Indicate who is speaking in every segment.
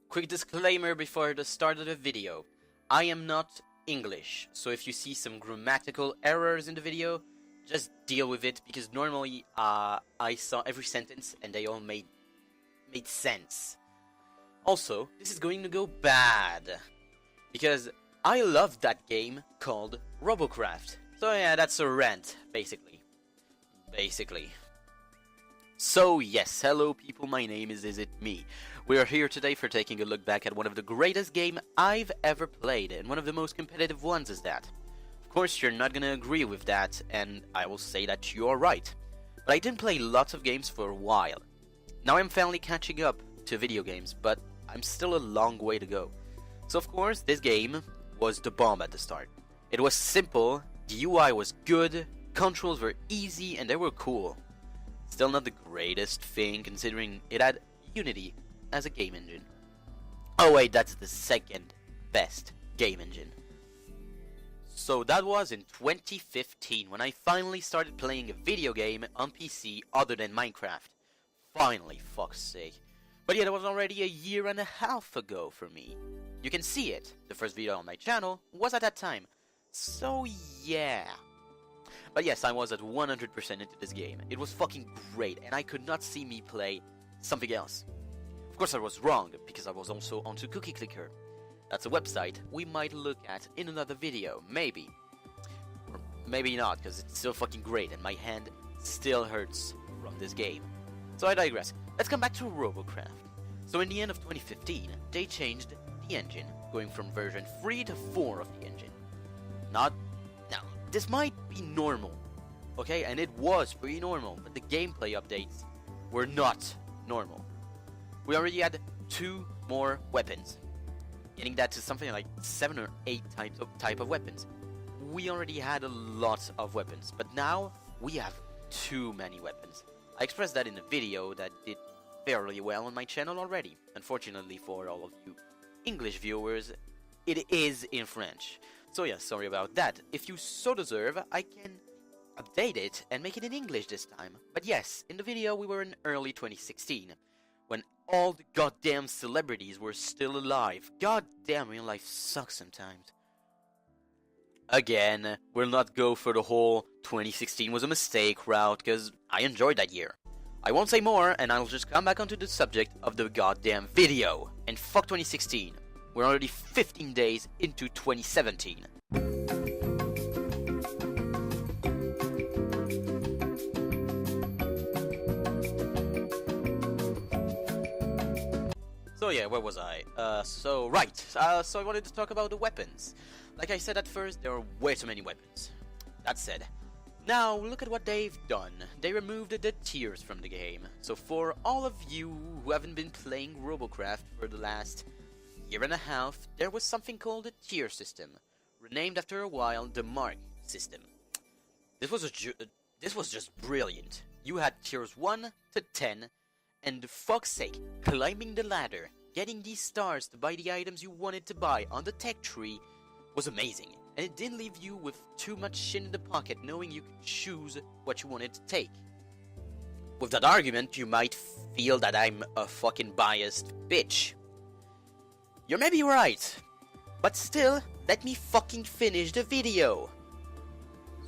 Speaker 1: Quick disclaimer before the start of the video. I am not English, so if you see some grammatical errors in the video, just deal with it, because normally I saw every sentence and they all made sense. Also, this is going to go bad, because I love that game called Robocraft. So yeah, that's a rant, basically. So yes, hello people, my name is It Me. We are here today for taking a look back at one of the greatest games I've ever played, and one of the most competitive ones is that. Of course, you're not gonna agree with that, and I will say that you're right. But I didn't play lots of games for a while. Now I'm finally catching up to video games, but I'm still a long way to go. So of course, this game was the bomb at the start. It was simple, the UI was good, controls were easy, and they were cool. Still not the greatest thing, considering it had Unity as a game engine. Oh wait, that's the second best game engine. So that was in 2015, when I finally started playing a video game on PC other than Minecraft. Finally, fuck's sake. But yeah, that was already a year and a half ago for me. You can see it. The first video on my channel was at that time. So yeah. But yes, I was at 100% into this game. It was fucking great, and I could not see me play something else. Of course I was wrong, because I was also onto Cookie Clicker. That's a website we might look at in another video, maybe. Or maybe not, because it's still fucking great, and my hand still hurts from this game. So I digress. Let's come back to Robocraft. So in the end of 2015, they changed the engine, going from version 3 to 4 of the engine. Now, this might be normal, okay? And it was pretty normal, but the gameplay updates were not normal. We already had 2 more weapons, getting that to something like 7 or 8 type of weapons. We already had a lot of weapons, but now we have too many weapons. I expressed that in a video that did fairly well on my channel already. Unfortunately for all of you English viewers, it is in French. So yeah, sorry about that. If you so deserve, I can update it and make it in English this time. But yes, in the video we were in early 2016, when all the goddamn celebrities were still alive. Goddamn, real life sucks sometimes. Again, we'll not go for the whole 2016 was a mistake route, cause I enjoyed that year. I won't say more, and I'll just come back onto the subject of the goddamn video. And fuck 2016. We're already 15 days into 2017. So yeah, where was I? So I wanted to talk about the weapons. Like I said at first, there are way too many weapons. That said, now look at what they've done. They removed the tiers from the game. So for all of you who haven't been playing Robocraft for the last year and a half, there was something called a tier system, renamed after a while the Mark system. This was just brilliant. You had tiers 1 to 10, and for fuck's sake, climbing the ladder, getting these stars to buy the items you wanted to buy on the tech tree was amazing, and it didn't leave you with too much shit in the pocket, knowing you could choose what you wanted to take. With that argument, you might feel that I'm a fucking biased bitch. You're maybe right, but still, let me fucking finish the video.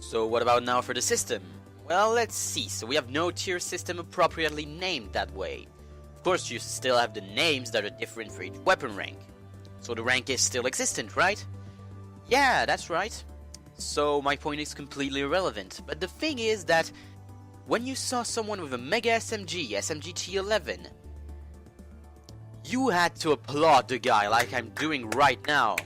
Speaker 1: So what about now for the system? Well, let's see. So we have no tier system appropriately named that way. Of course, you still have the names that are different for each weapon rank. So the rank is still existent, right? Yeah, that's right. So my point is completely irrelevant. But the thing is that when you saw someone with a Mega SMG, SMG T11, you had to applaud the guy like I'm doing right now.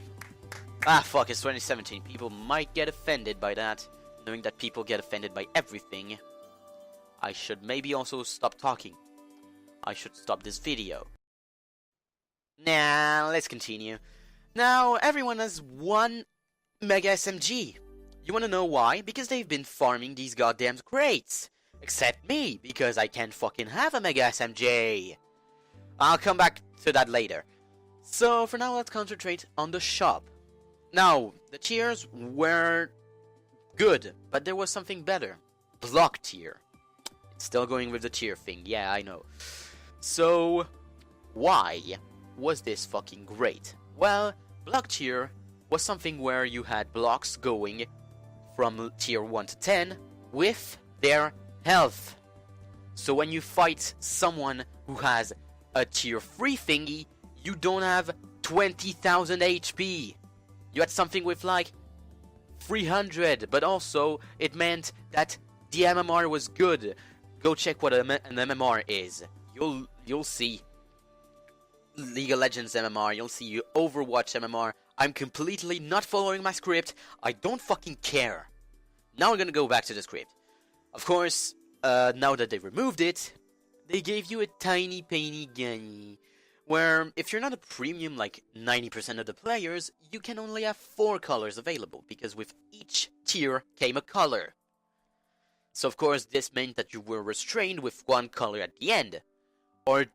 Speaker 1: Ah, fuck, it's 2017. People might get offended by that. Knowing that people get offended by everything, I should maybe also stop talking. I should stop this video. Nah, let's continue. Now, everyone has one Mega SMG. You wanna know why? Because they've been farming these goddamn crates. Except me, because I can't fucking have a Mega SMG. I'll come back to that later. So, for now, let's concentrate on the shop. Now, the tiers were good, but there was something better. Block tier. It's still going with the tier thing, yeah, I know. So, why? was this fucking great? Well, block tier was something where you had blocks going from tier 1 to 10 with their health. So when you fight someone who has a tier 3 thingy, you don't have 20,000 HP. You had something with like 300, but also it meant that the MMR was good. Go check what an MMR is. You'll see League of Legends MMR, you'll see Overwatch MMR. I'm completely not following my script. I don't fucking care. Now we're gonna go back to the script. Of course, now that they removed it, they gave you a tiny penny gunny, where if you're not a premium like 90% of the players, you can only have 4 colors available, because with each tier came a color. So of course this meant that you were restrained with 1 color at the end. Or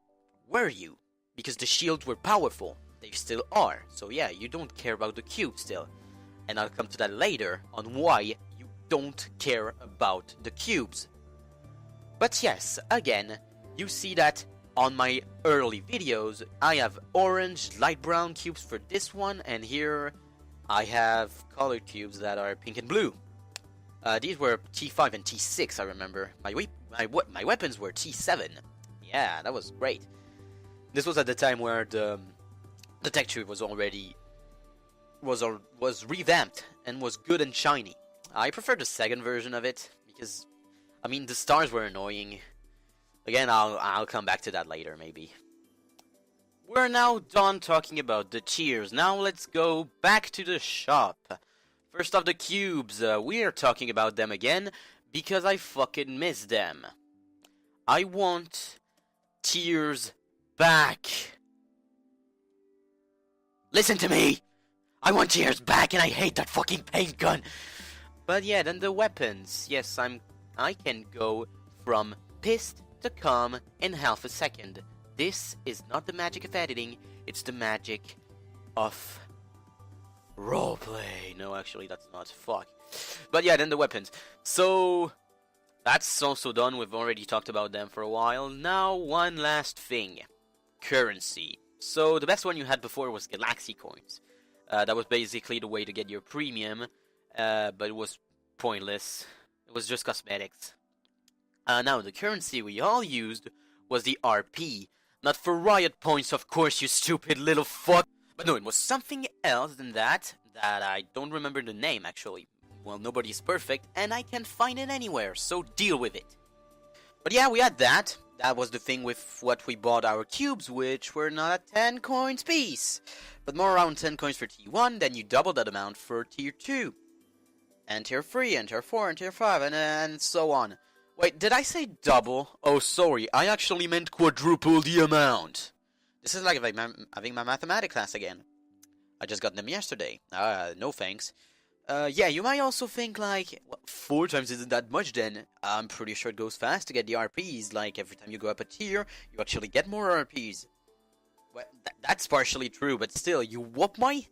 Speaker 1: were you? Because the shields were powerful. They still are. So yeah, you don't care about the cube still. And I'll come to that later on why you don't care about the cubes. But yes, again, you see that on my early videos, I have orange, light brown cubes for this one, and here I have colored cubes that are pink and blue. These were T5 and T6, I remember. My weapons were T7. Yeah, that was great. This was at the time where the texture was already was revamped and was good and shiny. I prefer the second version of it because, I mean, the stars were annoying. Again, I'll come back to that later, maybe. We're now done talking about the tiers. Now let's go back to the shop. First off, the cubes. We're talking about them again because I fucking miss them. I want tiers back. Listen to me! I want tiers back and I hate that fucking paint gun! But yeah, then the weapons. Yes, I can go from pissed to calm in half a second. This is not the magic of editing, it's the magic of roleplay. No, actually, that's not. Fuck. But yeah, then the weapons. So that's also done. We've already talked about them for a while. Now, one last thing. Currency. So the best one you had before was Galaxy coins. That was basically the way to get your premium, but it was pointless. It was just cosmetics. Now, the currency we all used was the RP. Not for riot points, of course, you stupid little fuck. But no, it was something else than that I don't remember the name, actually. Well, nobody's perfect, and I can't find it anywhere, so deal with it. But yeah, we had that. That was the thing with what we bought our cubes, which were not at 10 coins piece. But more around 10 coins for T1, then you double that amount for Tier 2. And Tier 3, and Tier 4, and Tier 5, and so on. Wait, did I say double? Oh, sorry, I actually meant quadruple the amount. This is like having my mathematics class again. I just got them yesterday. No thanks. Yeah, you might also think like, well, 4 times isn't that much then. I'm pretty sure it goes fast to get the RPs, like every time you go up a tier, you actually get more RPs. Well, that's partially true, but still, you whoop my...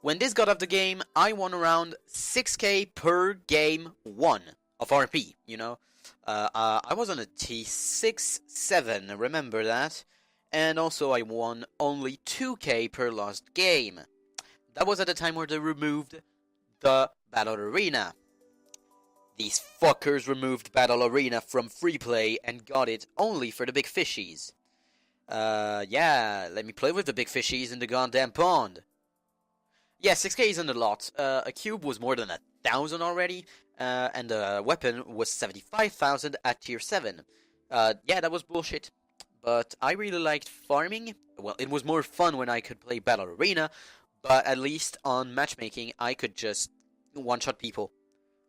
Speaker 1: When this got off the game, I won around 6k per game 1 of RP, you know? I was on a T6-7, remember that? And also I won only 2k per lost game. That was at the time where they removed the Battle Arena. These fuckers removed Battle Arena from free play and got it only for the big fishies. Yeah, let me play with the big fishies in the goddamn pond. Yeah, 6k isn't a lot. A cube was more than 1,000 already, and a weapon was 75,000 at tier 7. Yeah, that was bullshit. But I really liked farming. Well, it was more fun when I could play Battle Arena, but at least on matchmaking, I could just one-shot people.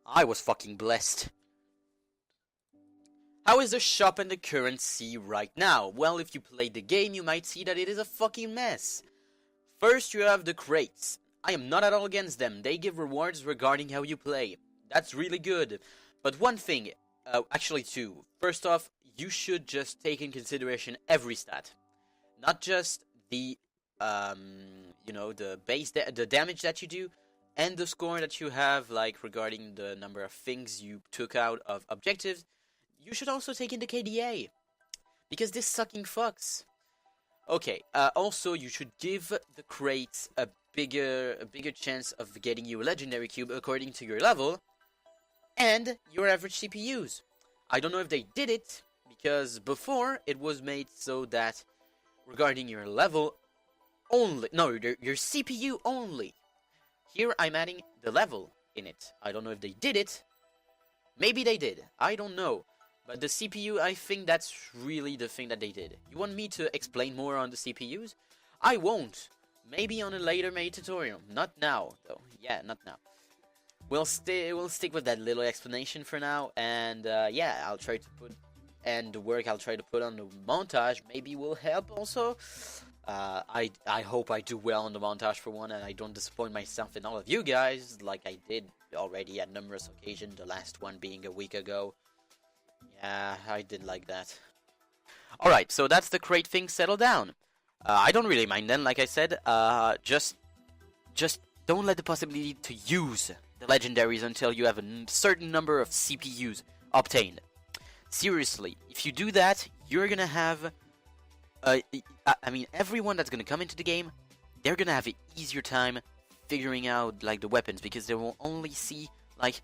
Speaker 1: I was fucking blessed. How is the shop and the currency right now? Well, if you played the game, you might see that it is a fucking mess. First, you have the crates. I am not at all against them. They give rewards regarding how you play. That's really good. But one thing, actually two. First off, you should just take in consideration every stat. Not just the, you know, the base, the damage that you do, and the score that you have, like, regarding the number of things you took out of objectives. You should also take in the KDA. Because this sucking fucks. Okay, also you should give the crates a bigger chance of getting you a legendary cube according to your level and your average CPUs. I don't know if they did it, because before it was made so that regarding your level only, no, your CPU only. Here I'm adding the level in it. I don't know if they did it. Maybe they did. I don't know. But the CPU, I think that's really the thing that they did. You want me to explain more on the CPUs? I won't. Maybe on a later made tutorial. Not now, though. Yeah, not now. We'll stick with that little explanation for now, and yeah, I'll try to put, and the work I'll try to put on the montage maybe will help also. I hope I do well on the montage for one, and I don't disappoint myself and all of you guys like I did already at numerous occasions, the last one being a week ago. Yeah, I did like that. Alright, so that's the crate thing settled down. I don't really mind then, like I said. Just don't let the possibility to use the legendaries until you have a certain number of CPUs obtained. Seriously, if you do that, you're gonna have... I mean, everyone that's gonna come into the game, they're gonna have an easier time figuring out, like, the weapons, because they will only see, like,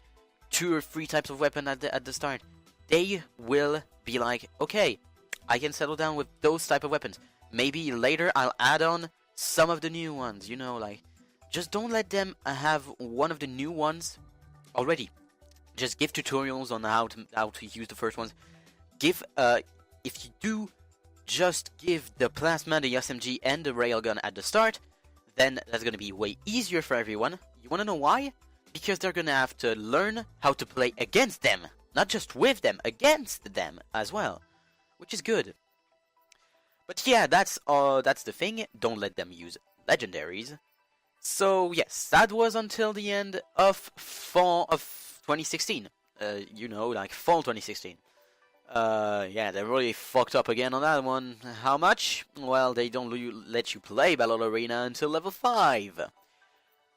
Speaker 1: 2 or 3 types of weapon at the start. They will be like, okay, I can settle down with those type of weapons. Maybe later I'll add on some of the new ones, you know, like, just don't let them have one of the new ones already. Just give tutorials on how to use the first ones. Give, if you do just give the plasma, the SMG, and the railgun at the start, then that's gonna be way easier for everyone. You wanna know why? Because they're gonna have to learn how to play against them. Not just with them, against them as well. Which is good. But yeah, that's the thing. Don't let them use legendaries. So yes, that was until the end of fall of 2016. You know, like fall 2016. Yeah, they really fucked up again on that one. How much? Well, they don't let you play Battle Arena until level 5.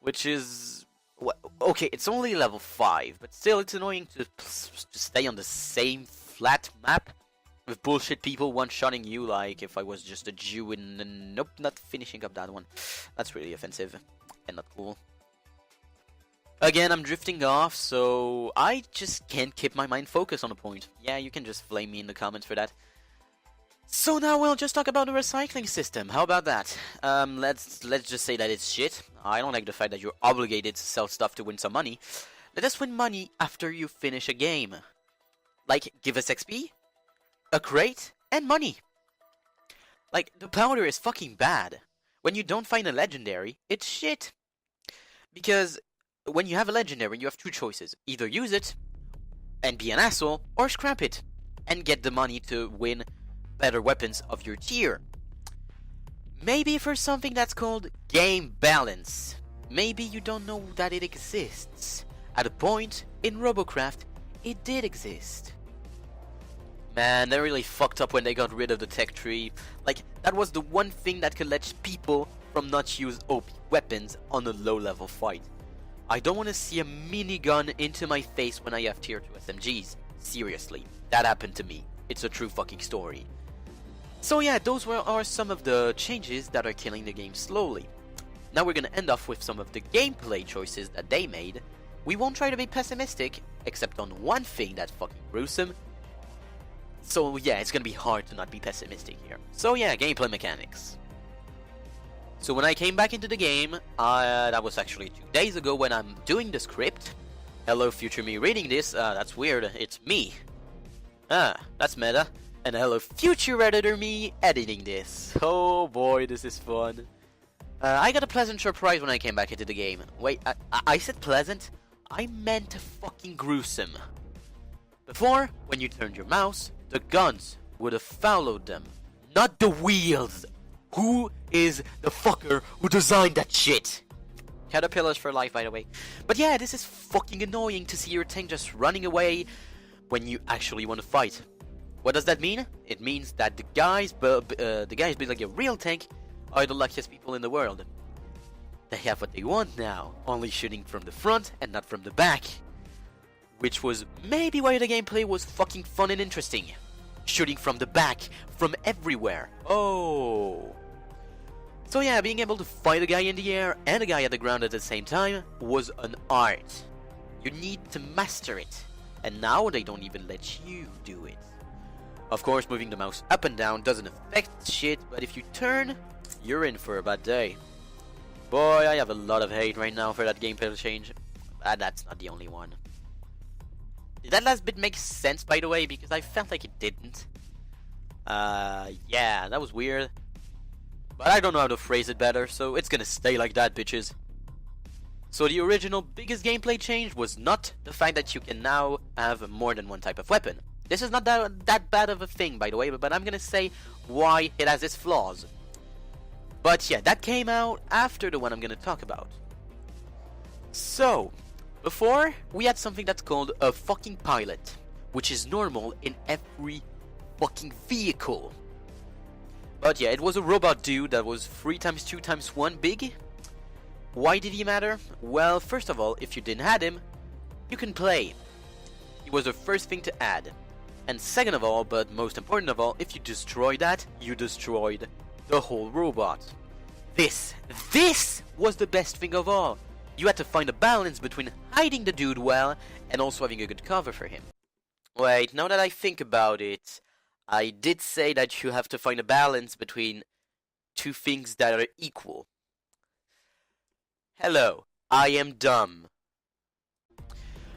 Speaker 1: Which is... okay, it's only level 5, but still it's annoying to stay on the same flat map with bullshit people one-shotting you like if I was just a Jew and nope, not finishing up that one. That's really offensive and not cool. Again, I'm drifting off, so I just can't keep my mind focused on a point. Yeah, you can just flame me in the comments for that. So now we'll just talk about the recycling system. How about that? Let's just say that it's shit. I don't like the fact that you're obligated to sell stuff to win some money. Let us win money after you finish a game. Like, give us XP, a crate, and money. Like, the powder is fucking bad. When you don't find a legendary, it's shit. Because when you have a legendary, you have 2 choices. Either use it and be an asshole, or scrap it and get the money to win better weapons of your tier. Maybe for something that's called game balance. Maybe you don't know that it exists. At a point in Robocraft, it did exist. Man, they really fucked up when they got rid of the tech tree. Like, that was the one thing that could let people from not use OP weapons on a low level fight. I don't want to see a minigun into my face when I have tier 2 SMGs. Seriously, that happened to me. It's a true fucking story. So yeah, those are some of the changes that are killing the game slowly. Now we're gonna end off with some of the gameplay choices that they made. We won't try to be pessimistic, except on one thing that's fucking gruesome. So yeah, it's gonna be hard to not be pessimistic here. So yeah, gameplay mechanics. So when I came back into the game, that was actually 2 days ago when I'm doing the script. Hello future me reading this, that's weird, it's me. That's meta. And hello future editor me editing this. Oh boy, this is fun. I got a pleasant surprise when I came back into the game. Wait, I said pleasant? I meant fucking gruesome. Before, when you turned your mouse, the guns would have followed them, not the wheels. Who is the fucker who designed that shit? Caterpillars for life, by the way. But yeah, this is fucking annoying to see your tank just running away when you actually want to fight. What does that mean? It means that the guys building a real tank are the luckiest people in the world. They have what they want now, only shooting from the front and not from the back. Which was maybe why the gameplay was fucking fun and interesting. shooting from the back, from everywhere. Oh. So yeah, being able to fight a guy in the air and a guy at the ground at the same time was an art. You need to master it. And now they don't even let you do it. Of course, moving the mouse up and down doesn't affect shit, but if you turn, you're in for a bad day. Boy, I have a lot of hate right now for that gameplay change. That's not the only one. Did that last bit make sense, by the way? Because I felt like it didn't. Yeah, that was weird. But I don't know how to phrase it better, so it's gonna stay like that, bitches. So the original biggest gameplay change was not the fact that you can now have more than one type of weapon. This is not that bad of a thing, by the way, but I'm gonna say why it has its flaws. But yeah, that came out after the one I'm gonna talk about. So, before, we had something that's called a fucking pilot, which is normal in every fucking vehicle. But yeah, it was a robot dude that was 3 times 2 times 1 big. Why did he matter? Well, first of all, if you didn't have him, you can play. He was the first thing to add. And second of all, but most important of all, if you destroyed that, you destroyed the whole robot. This was the best thing of all. You had to find a balance between hiding the dude well and also having a good cover for him. Wait, now that I think about it, I did say that you have to find a balance between two things that are equal. Hello, I am dumb.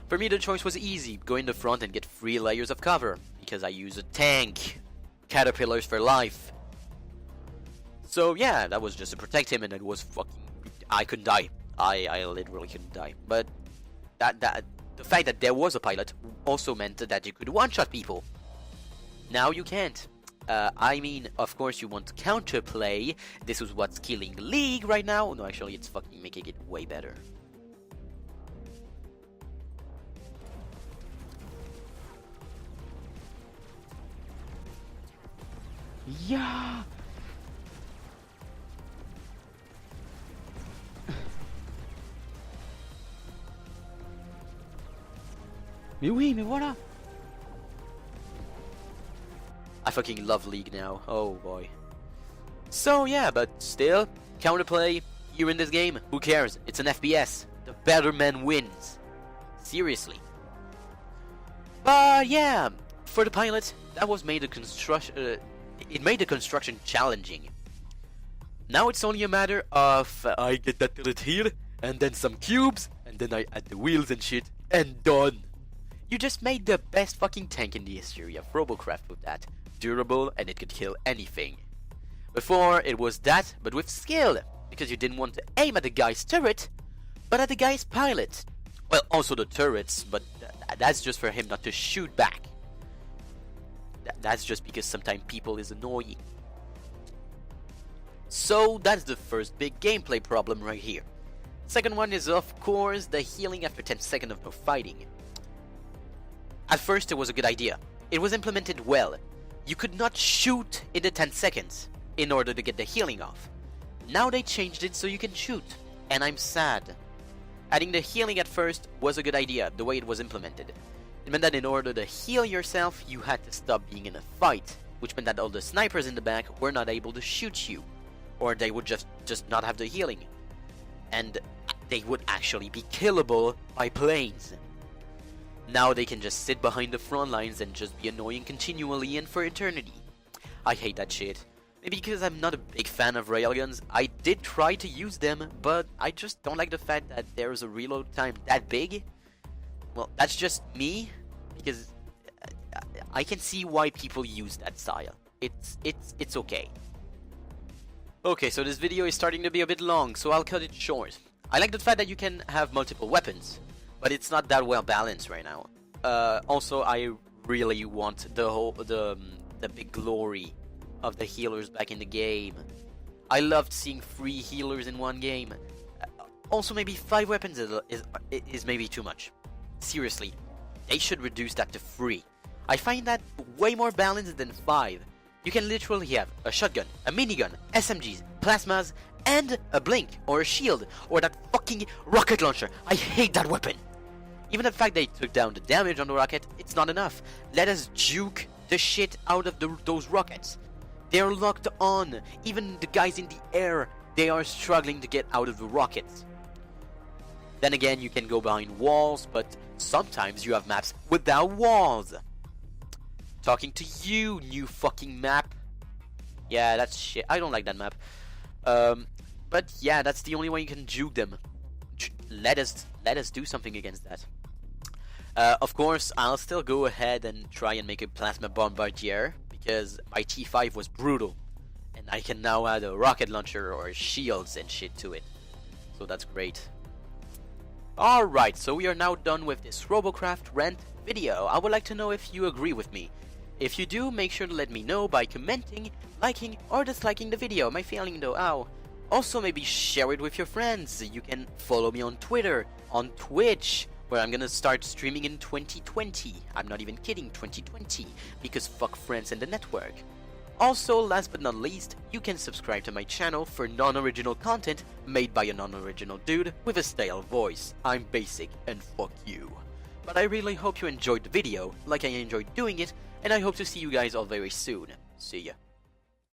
Speaker 1: For me, the choice was easy. Go in the front and get 3 layers of cover, because I use a tank. Caterpillars for life. So yeah, that was just to protect him, and it was fucking... I couldn't die. I literally couldn't die. But the fact that there was a pilot also meant that you could one-shot people. Now you can't. I mean, of course you want to counterplay. This is what's killing League right now. No, actually, it's fucking making it way better. Yeah. Mais oui, mais voilà. I fucking love League now. Oh boy. So yeah, but still, counterplay here in this game. Who cares? It's an FPS. The better man wins. Seriously. But yeah, for the pilot, that was made the construction. It made the construction challenging. Now it's only a matter of I get that turret here, and then some cubes, and then I add the wheels and shit, and done. You just made the best fucking tank in the history of Robocraft with that. Durable, and it could kill anything. Before, it was that, but with skill, because you didn't want to aim at the guy's turret, but at the guy's pilot. Well, also the turrets, but that's just for him not to shoot back. That's just because sometimes people is annoying. So that's the first big gameplay problem right here. Second one is of course the healing after 10 seconds of no fighting. At first it was a good idea. It was implemented well. You could not shoot in the 10 seconds in order to get the healing off. Now they changed it so you can shoot, and I'm sad. Adding the healing at first was a good idea, the way it was implemented. It meant that in order to heal yourself, you had to stop being in a fight, which meant that all the snipers in the back were not able to shoot you, or they would just not have the healing. And they would actually be killable by planes. Now they can just sit behind the front lines and just be annoying continually and for eternity. I hate that shit. Maybe because I'm not a big fan of railguns. I did try to use them, but I just don't like the fact that there's a reload time that big. Well, that's just me, because I can see why people use that style. It's okay. Okay, so this video is starting to be a bit long, so I'll cut it short. I like the fact that you can have multiple weapons, but it's not that well balanced right now. Also, I really want the big glory of the healers back in the game. I loved seeing 3 healers in one game. Also, maybe 5 weapons is maybe too much. Seriously, they should reduce that to 3. I find that way more balanced than 5. You can literally have a shotgun, a minigun, SMGs, plasmas, and a blink, or a shield, or that fucking rocket launcher. I hate that weapon. Even the fact they took down the damage on the rocket, it's not enough. Let us juke the shit out of those rockets. They're locked on. Even the guys in the air, they are struggling to get out of the rockets. Then again, you can go behind walls, but sometimes you have maps without walls. Talking to you, new fucking map. Yeah, that's shit. I don't like that map. But yeah, that's the only way you can juke them. Let us do something against that. Of course, I'll still go ahead and try and make a plasma bombardier, because my T5 was brutal, and I can now add a rocket launcher or shields and shit to it. So that's great. Alright, so we are now done with this Robocraft rant video. I would like to know if you agree with me. If you do, make sure to let me know by commenting, liking, or disliking the video. My feeling though, ow. Also, maybe share it with your friends. You can follow me on Twitter, on Twitch, where I'm gonna start streaming in 2020. I'm not even kidding, 2020, because fuck friends and the network. Also, last but not least, you can subscribe to my channel for non-original content made by a non-original dude with a stale voice. I'm basic and fuck you. But I really hope you enjoyed the video, like I enjoyed doing it, and I hope to see you guys all very soon. See ya.